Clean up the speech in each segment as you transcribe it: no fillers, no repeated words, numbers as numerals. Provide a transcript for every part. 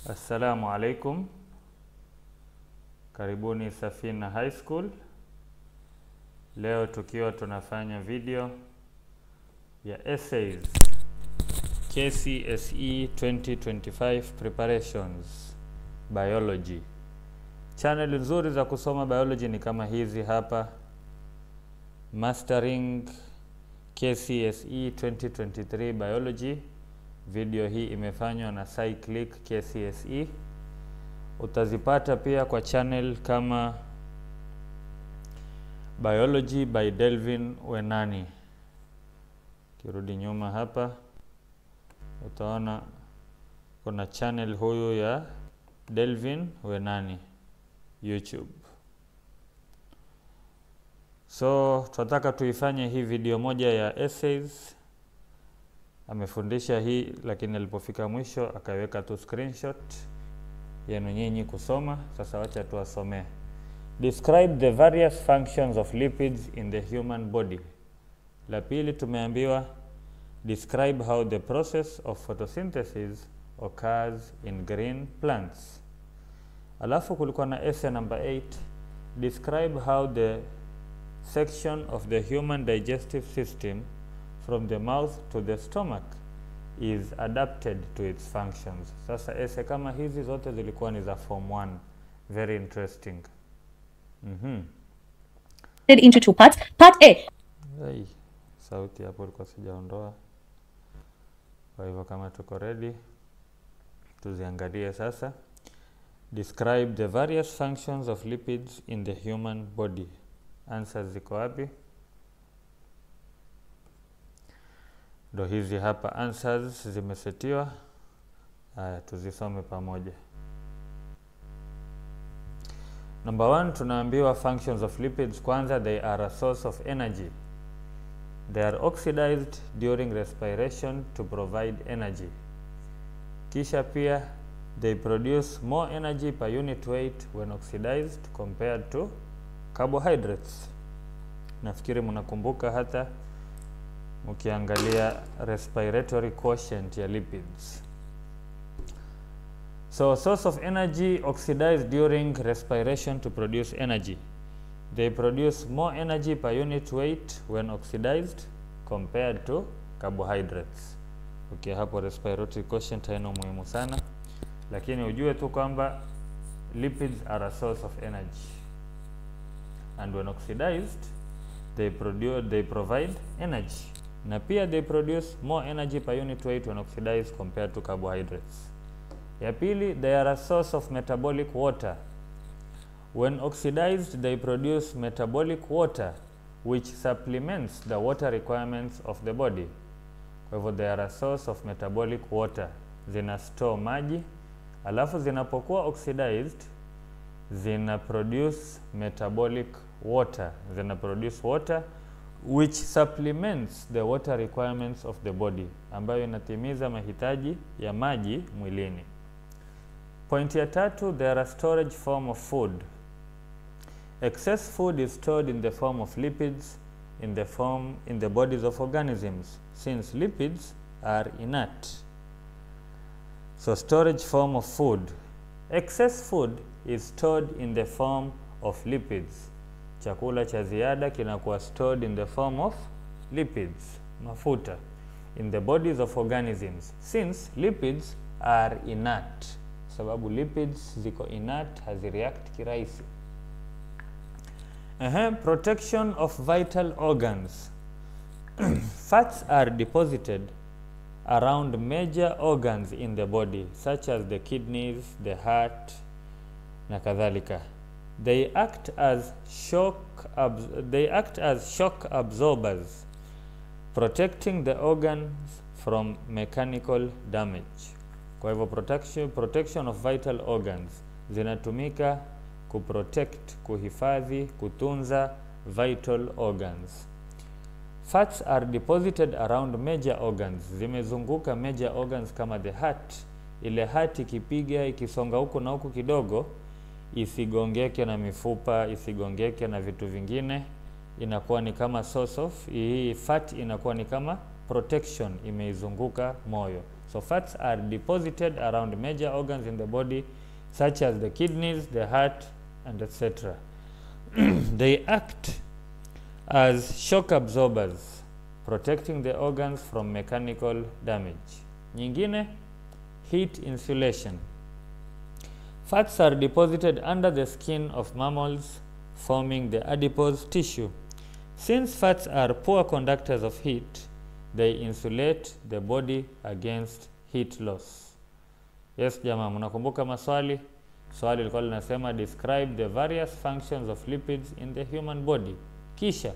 Assalamu alaikum. Karibuni Safina High School. Leo tukiwa tunafanya video ya essays KCSE 2025 preparations biology. Channel nzuri za kusoma biology ni kama hizi hapa: Mastering KCSE 2023 biology. Video hii imefanywa na Cyclic KCSE. Utazipata pia kwa channel kama Biology by Delvin Wenani. Kirudi nyuma hapa utaona kuna channel huyu ya Delvin Wenani YouTube. So tunataka tuifanye hii video moja ya essays. Amefundisha hii lakini alipofika mwisho akaweka tu screenshot yenu nyinyi kusoma. Sasa wacha tuwasomee. Describe the various functions of lipids in the human body. La pili tumeambiwa describe how the process of photosynthesis occurs in green plants. Alafu kulikuwa na essay number 8, describe how the section of the human digestive system from the mouth to the stomach is adapted to its functions. Sasa essay kama hizi zote zilikuwa ni za form 1. Very interesting. Into two parts. Part A. Hey, sauti hapo ilikuwa sijaondoa. Kwa hivyo kama tuko ready, tuziangalie sasa. Describe the various functions of lipids in the human body. Answers ziko wapi? Ndo hizi hapa answers zimesetiwa. Haya, tuzisome pamoja. Number 1, tunaambiwa functions of lipids. Kwanza, they are a source of energy. They are oxidized during respiration to provide energy. Kisha pia they produce more energy per unit weight when oxidized compared to carbohydrates. Nafikiri mnakumbuka hata ukiangalia respiratory quotient ya lipids. So source of energy, oxidized during respiration to produce energy. They produce more energy per unit weight when oxidized compared to carbohydrates. Okay, hapo respiratory quotient haina muhimu sana, lakini ujue tu kwamba lipids are a source of energy, and when oxidized they provide energy, na pia they produce more energy per unit weight when oxidized compared to carbohydrates. Ya pili, they are a source of metabolic water. When oxidized, they produce metabolic water which supplements the water requirements of the body. Kwa hivyo they are a source of metabolic water. Zina store maji, alafu zinapokuwa oxidized zina produce metabolic water. Zina produce water which supplements the water requirements of the body, ambayo inatimiza mahitaji ya maji mwilini. Point ya tatu, they are a storage form of food. Excess food is stored in the form of lipids in the bodies of organisms, since lipids are inert. So storage form of food. Excess food is stored in the form of lipids. Chakula cha ziada kinakuwa stored in the form of lipids, mafuta, in the bodies of organisms, since lipids are inert. Sababu lipids ziko inert, hazireact kirahisi. Protection of vital organs. Fats are deposited around major organs in the body, such as the kidneys, the heart, na kadhalika. They act as shock absorbers, protecting the organs from mechanical damage. Kwa hivyo protection of vital organs zinatumika kuprotect, kuhifadhi, kutunza vital organs. Fats are deposited around major organs. Zimezunguka major organs kama the heart. Ile heart ikipiga, ikisonga huku na huku kidogo, isigongeke na mifupa, isigongeke na vitu vingine, inakuwa ni kama source of, hii fat inakuwa ni kama protection, imeizunguka moyo. So fats are deposited around major organs in the body, such as the kidneys, the heart, and etc. They act as shock absorbers, protecting the organs from mechanical damage. Nyingine, heat insulation. Fats are deposited under the skin of mammals, forming the adipose tissue. Since fats are poor conductors of heat, they insulate the body against heat loss. Yes, jamaa, mnakumbuka maswali? Swali lilikuwa linasema describe the various functions of lipids in the human body. Kisha,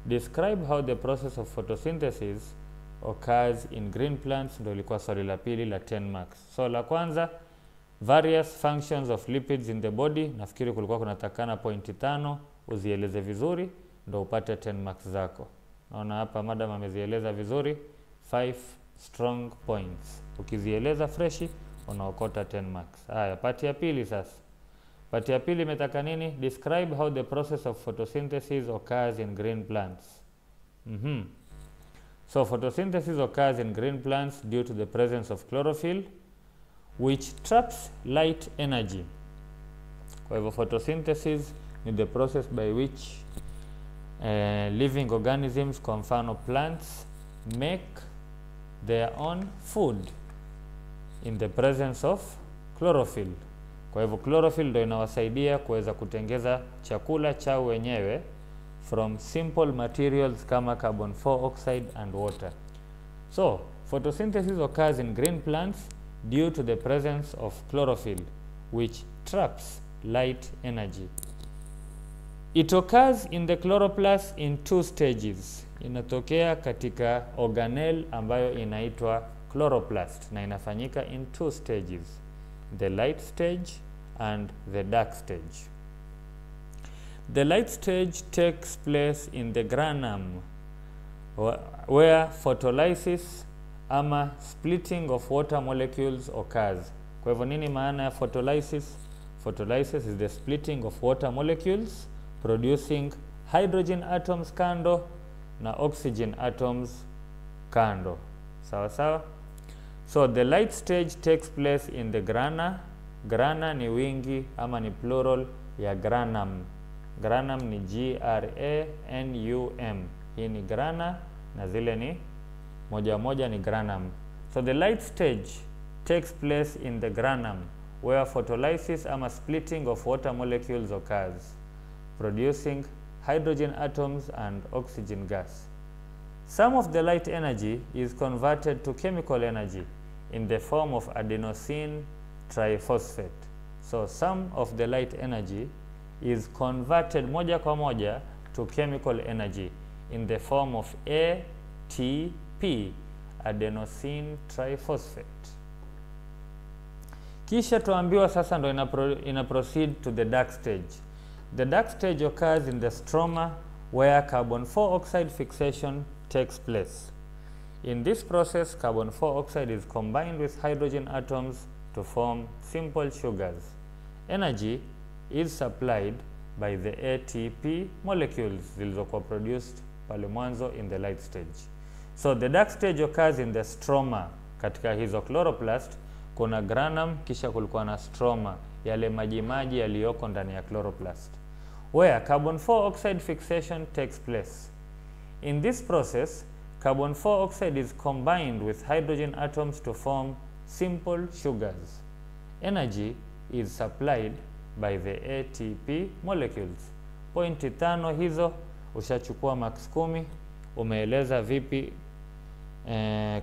describe how the process of photosynthesis occurs in green plants. Ndio ilikuwa swali la pili la 10 marks. So la kwanza, various functions of lipids in the body. Nafikiri kulikuwa kunatakana pointi 5 uzieleze vizuri ndio upate 10 marks zako. Naona hapa madam amezieleza vizuri, 5 strong points. Ukizieleza freshi unaokota 10 marks. Haya, pati ya pili sasa. Pati ya pili imetaka nini? Describe how the process of photosynthesis occurs in green plants. So photosynthesis occurs in green plants due to the presence of chlorophyll, which traps light energy. Kwa hivyo photosynthesis ni the process by which living organisms, kwa mfano plants, make their own food in the presence of chlorophyll. Kwa hivyo chlorophyll ndio inawasaidia kuweza kutengeza chakula chao wenyewe from simple materials kama carbon 4 oxide and water. So photosynthesis occurs in green plants due to the presence of chlorophyll, which traps light energy. It occurs in the chloroplast in 2 stages. Inatokea katika organelle ambayo inaitwa chloroplast na inafanyika in 2 stages, the light stage and the dark stage. The light stage takes place in the granum, where photolysis ama splitting of water molecules occurs. Kwa hivyo nini maana ya photolysis? Photolysis is the splitting of water molecules producing hydrogen atoms kando na oxygen atoms kando. Sawa sawa? So the light stage takes place in the grana. Grana ni wingi ama ni plural ya granum. Granum ni G-R-A-N-U-M. Hii ni grana na zile ni moja moja ni granum. So the light stage takes place in the granum, where photolysis ama splitting of water molecules occurs, producing hydrogen atoms and oxygen gas. Some of the light energy is converted to chemical energy in the form of adenosine triphosphate. So some of the light energy is converted moja kwa moja to chemical energy in the form of ATP, adenosine triphosphate. Kisha tuambiwa sasa ndo ina proceed to the dark stage. The dark stage occurs in the stroma, where carbon 4 oxide fixation takes place. In this process, carbon 4 oxide is combined with hydrogen atoms to form simple sugars. Energy is supplied by the ATP molecules zilizokuwa produced pale mwanzo in the light stage. So the dark stage occurs in the stroma. Katika hizo chloroplast kuna granum, kisha kulikuwa na stroma, yale majimaji yaliyoko ndani ya chloroplast, where carbon 4 oxide fixation takes place. In this process, carbon 4 oxide is combined with hydrogen atoms to form simple sugars. Energy is supplied by the ATP molecules. Pointi 5 hizo ushachukua max 10. Umeeleza vipi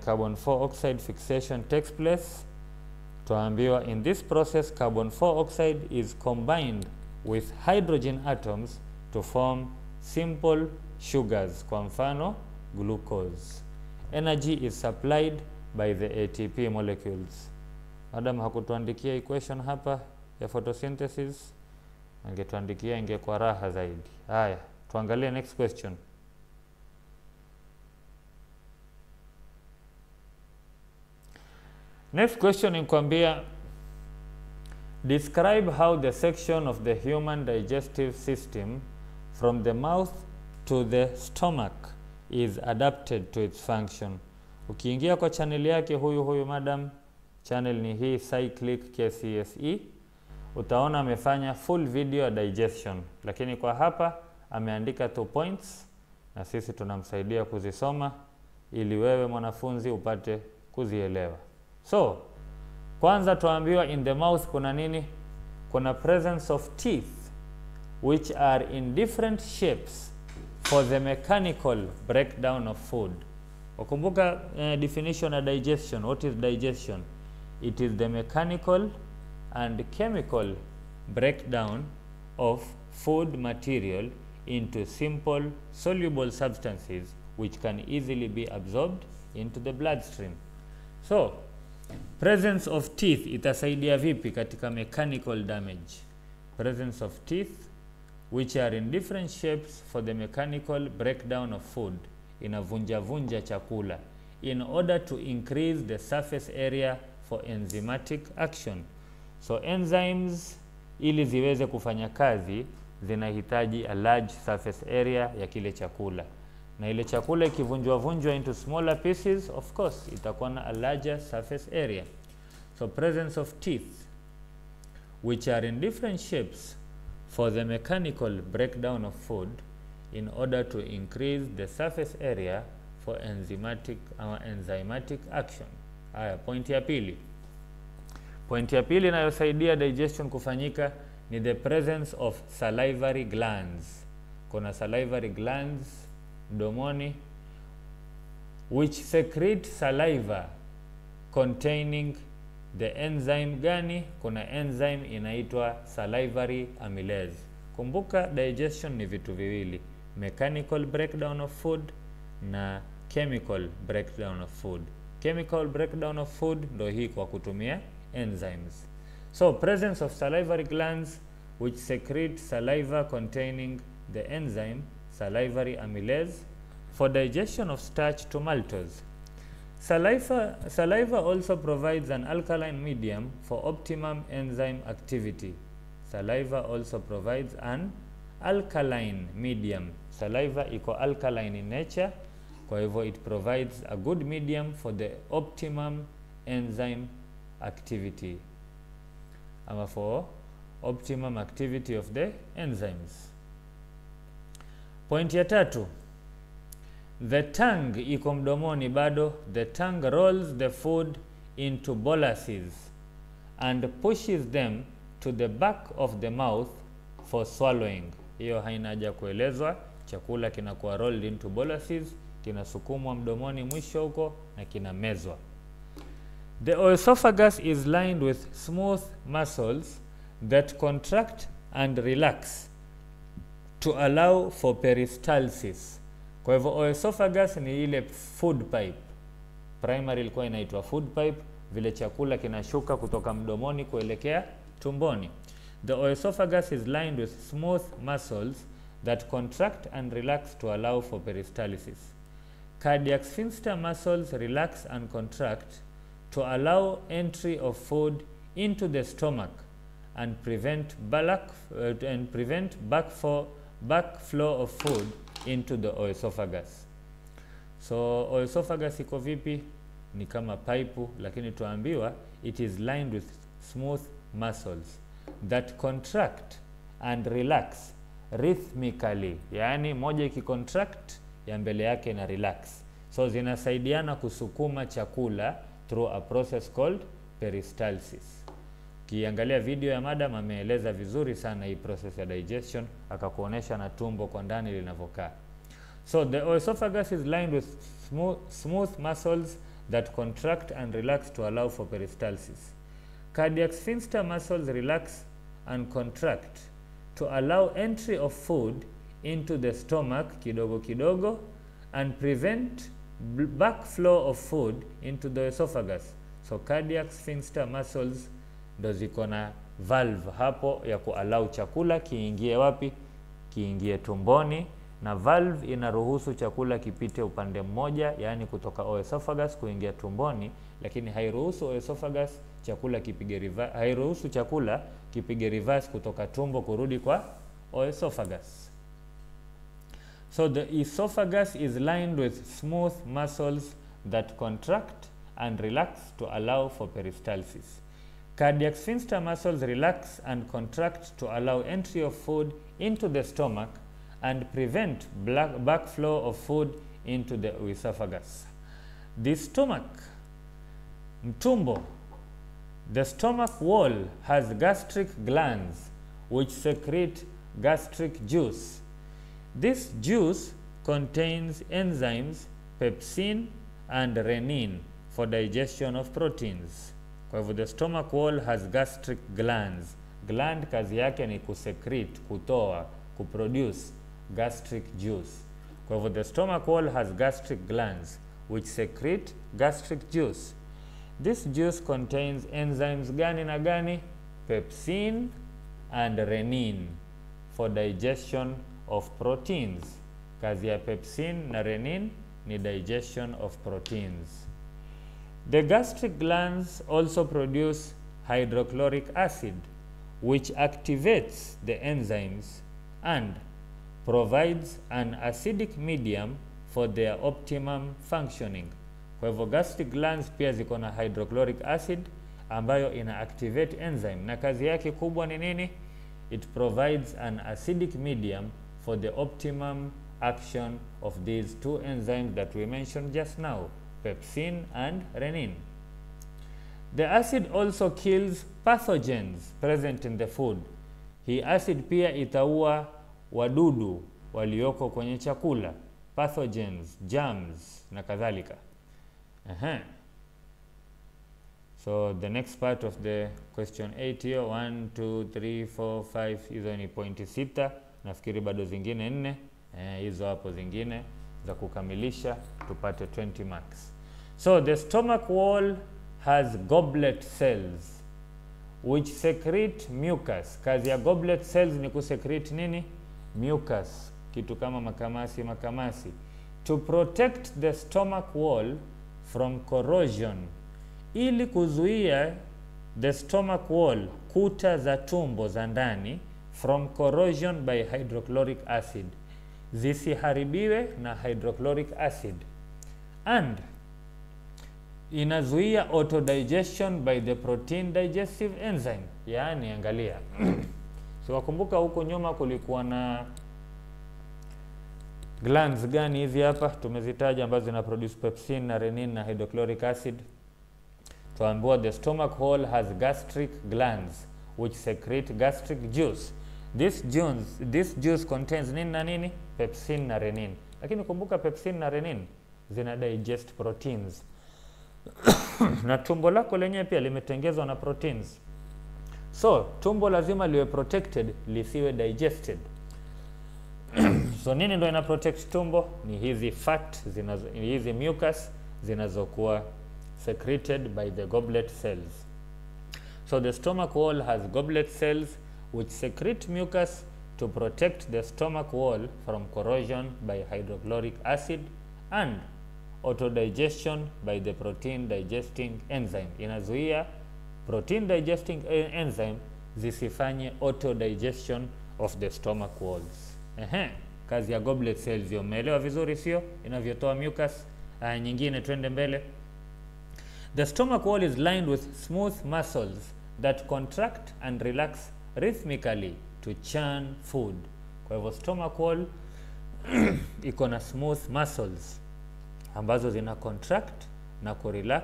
carbon 4 oxide fixation takes place. Tuambiwa in this process carbon 4 oxide is combined with hydrogen atoms to form simple sugars, kwa mfano glucose. Energy is supplied by the ATP molecules. Madam hakutuandikia equation hapa ya photosynthesis, angetuandikia ingekuwa raha zaidi. Haya, tuangalie next question. Next question inkwambia describe how the section of the human digestive system from the mouth to the stomach is adapted to its function. Ukiingia kwa channel yake huyu madam, channel ni hii Cyclic KCSE, utaona amefanya full video digestion, lakini kwa hapa ameandika 2 points na sisi tunamsaidia kuzisoma ili wewe mwanafunzi upate kuzielewa. So, kwanza tuambiwa in the mouth kuna nini? Kuna presence of teeth which are in different shapes for the mechanical breakdown of food. Ukumbuka definition of digestion. What is digestion? It is the mechanical and chemical breakdown of food material into simple soluble substances which can easily be absorbed into the bloodstream. So, presence of teeth itasaidia vipi katika mechanical damage? Presence of teeth which are in different shapes for the mechanical breakdown of food, inavunja chakula in order to increase the surface area for enzymatic action. So enzymes ili ziweze kufanya kazi zinahitaji a large surface area ya kile chakula, na ile chakula ikivunjwa into smaller pieces, of course itakuwa na a larger surface area. So presence of teeth which are in different shapes for the mechanical breakdown of food in order to increase the surface area for enzymatic action. Haya, point ya pili. Point ya pili inayosaidia digestion kufanyika ni the presence of salivary glands. Kuna salivary glands mdomoni which secrete saliva containing the enzyme gani? Kuna enzyme inaitwa salivary amylase. Kumbuka digestion ni vitu viwili, mechanical breakdown of food na chemical breakdown of food. Chemical breakdown of food ndo hii kwa kutumia enzymes. So presence of salivary glands which secrete saliva containing the enzyme salivary amylase for digestion of starch to maltose. Saliva also provides an alkaline medium for optimum enzyme activity. Saliva also provides an alkaline medium. Saliva iko alkaline in nature, kwa hivyo it provides a good medium for the optimum enzyme activity, ama for optimum activity of the enzymes. Point ya tatu, the tongue iko mdomoni bado. The tongue rolls the food into boluses and pushes them to the back of the mouth for swallowing. Hiyo haina haja kuelezwa, chakula kinakuwa rolled into boluses, kinasukumwa mdomoni mwisho huko na kinamezwa. The oesophagus is lined with smooth muscles that contract and relax to allow for peristalsis. Kwa hivyo oesophagus ni ile food pipe. Primary ilikuwa inaitwa food pipe, vile chakula kinashuka kutoka mdomoni kuelekea tumboni. The oesophagus is lined with smooth muscles that contract and relax to allow for peristalsis. Cardiac sphincter muscles relax and contract to allow entry of food into the stomach and prevent backflow of food into the oesophagus. So oesophagus iko vipi? Ni kama pipe, lakini tuambiwa it is lined with smooth muscles that contract and relax rhythmically. Yani moja ikicontract ya mbele yake na relax. So zinasaidiana kusukuma chakula through a process called peristalsis. Kiangalia video ya madam ameeleza vizuri sana hii process ya digestion, akakuonesha na tumbo kwa ndani linavyokaa. So the oesophagus is lined with smooth muscles that contract and relax to allow for peristalsis. Cardiac sphincter muscles relax and contract to allow entry of food into the stomach kidogo kidogo and prevent backflow of food into the esophagus. So cardiac sphincter muscles ndo ziko na valve hapo ya kuallow chakula kiingie wapi? Kiingie tumboni, na valve inaruhusu chakula kipite upande mmoja, yani kutoka oesophagus kuingia tumboni, lakini hairuhusu oesophagus chakula kipige reverse, hairuhusu chakula kipige reverse kutoka tumbo kurudi kwa oesophagus. So the esophagus is lined with smooth muscles that contract and relax to allow for peristalsis. Cardiac sphincter muscles relax and contract to allow entry of food into the stomach and prevent backflow of food into the esophagus. The stomach, mtumbo, the stomach wall has gastric glands which secrete gastric juice. This juice contains enzymes pepsin and renin for digestion of proteins. Kwa hivyo the stomach wall has gastric glands. Gland kazi yake ni kusecrete, kutoa, kuproduce gastric juice. Kwa hivyo the stomach wall has gastric glands which secrete gastric juice. This juice contains enzymes gani na gani? Pepsin and renin for digestion of proteins. Kazi ya pepsin na renin ni digestion of proteins. The gastric glands also produce hydrochloric acid, which activates the enzymes and provides an acidic medium for their optimum functioning. Kwa hivyo gastric glands pia ziko na hydrochloric acid ambayo ina activate enzyme, na kazi yake kubwa ni nini? It provides an acidic medium for the optimum action of these two enzymes that we mentioned just now, pepsin and renin. The acid also kills pathogens present in the food. Hii acid pia itaua wadudu walioko kwenye chakula, pathogens, germs na kadhalika. So the next part of the question 8 here, 1, 2, 3, 4, 5, hizo ni pointi 6. Nafikiri bado zingine 4. Hizo hapo zingine za kukamilisha tupate 20 marks. So the stomach wall has goblet cells which secrete mucus. Kazi ya goblet cells ni kusecrete nini? Mucus, kitu kama makamasi. To protect the stomach wall from corrosion, ili kuzuia the stomach wall, kuta za tumbo za ndani, from corrosion by hydrochloric acid, zisiharibiwe na hydrochloric acid. And inazuia autodigestion by the protein digestive enzyme. Yaani angalia so wakumbuka huko nyuma kulikuwa na glands gani hizi hapa tumezitaja ambazo zina produce pepsin na renin na hydrochloric acid. Tuambiwa the stomach wall has gastric glands which secrete gastric juice. This juice contains nini na nini? Pepsin na renin. Lakini kumbuka pepsin na renin zina digest proteins. Na tumbo lako lenyewe pia limetengezwa na proteins. So tumbo lazima liwe protected, lisiwe digested. So nini ndo ina protect tumbo? Ni hizi fat, hizi mucus zinazokuwa secreted by the goblet cells. So the stomach wall has goblet cells which secrete mucus to protect the stomach wall from corrosion by hydrochloric acid and autodigestion by the protein digesting enzyme. Inazuia protein digesting enzyme zisifanye autodigestion of the stomach walls. Kazi ya goblet cells hiyo umeelewa vizuri sio? Inavyotoa mucus. Nyingine twende mbele. The stomach wall is lined with smooth muscles that contract and relax rhythmically to churn food. Kwa hivyo stomach wall iko na smooth muscles ambazo zina contract na kurelax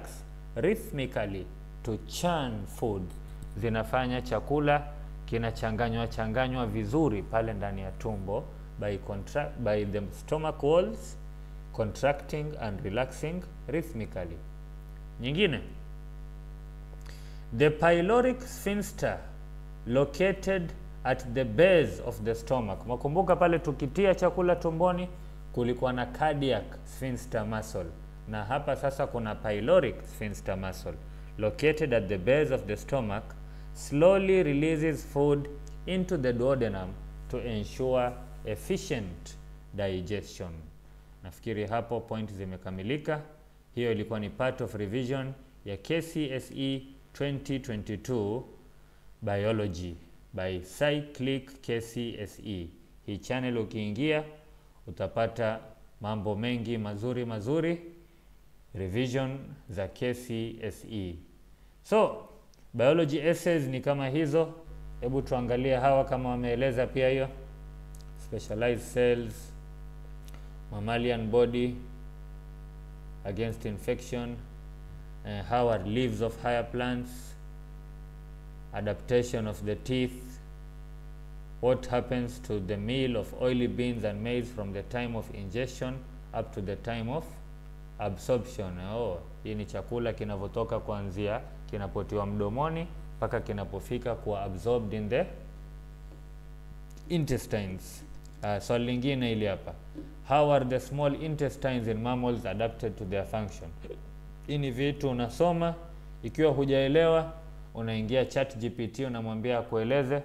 rhythmically to churn food. Zinafanya chakula kinachanganywa vizuri pale ndani ya tumbo by the stomach walls contracting and relaxing rhythmically. Nyingine, the pyloric sphincter located at the base of the stomach. Makumbuka pale tukitia chakula tumboni kulikuwa na cardiac sphincter muscle, na hapa sasa kuna pyloric sphincter muscle located at the base of the stomach, slowly releases food into the duodenum to ensure efficient digestion. Nafikiri hapo point zimekamilika. Hiyo ilikuwa ni part of revision ya KCSE 2022 Biology by Cyclic KCSE. Hii channel ukiingia utapata mambo mengi mazuri revision za KCSE. So biology essays ni kama hizo. Hebu tuangalie hawa kama wameeleza pia hiyo. Specialized cells, mammalian body against infection, how are leaves of higher plants, adaptation of the teeth, what happens to the meal of oily beans and maize from the time of ingestion up to the time of absorption. Hii ni chakula kinavotoka kuanzia kinapotiwa mdomoni mpaka kinapofika kuwa absorbed in the intestines. Swali lingine ili hapa. How are the small intestines in mammals adapted to their function? Hii ni vitu unasoma, ikiwa hujaelewa unaingia ChatGPT unamwambia akueleze,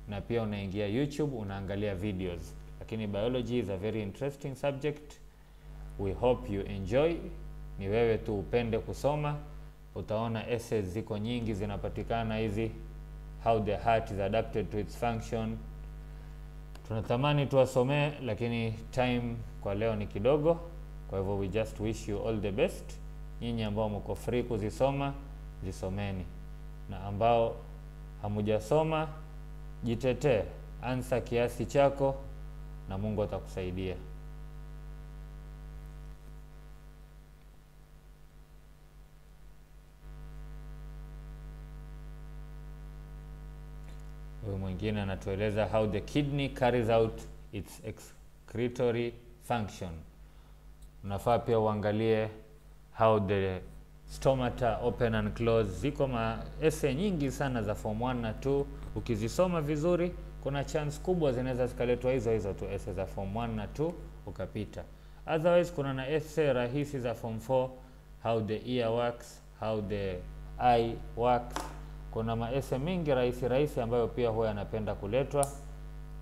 na pia unaingia YouTube unaangalia videos. Lakini biology is a very interesting subject. We hope you enjoy. Ni wewe tu upende kusoma. Utaona essays ziko nyingi zinapatikana hizi. How the heart is adapted to its function. Tunatamani tuwasomee, lakini time kwa leo ni kidogo. Kwa hivyo we just wish you all the best. Nyinyi ambao mko free kuzisoma, zisomeni. Na ambao hamujasoma, jitetee, ansa kiasi chako na Mungu atakusaidia. Huyu mwingine anatueleza how the kidney carries out its excretory function. Unafaa pia uangalie how the stomata open and close. Ziko essay nyingi sana za form 1 na 2. Ukizisoma vizuri, kuna chance kubwa zinaweza zikaletwa hizo tu essay za form 1 na 2 ukapita. Otherwise kuna na essay rahisi za form 4, how the ear works, how the eye works. Kuna maessay mingi rahisi ambayo pia huwa yanapenda kuletwa,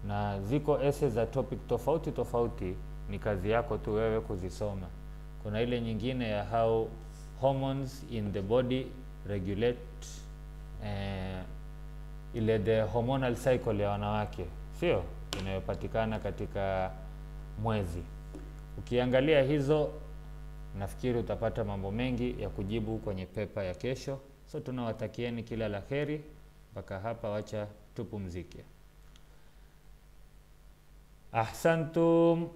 na ziko essay za topic tofauti, ni kazi yako tu wewe kuzisoma. Kuna ile nyingine ya how hormones in the body regulate ile the hormonal cycle ya wanawake, sio inayopatikana katika mwezi. Ukiangalia hizo, nafikiri utapata mambo mengi ya kujibu kwenye pepa ya kesho. So tunawatakieni kila la heri. Mpaka hapa wacha tupumzike. Ahsantum.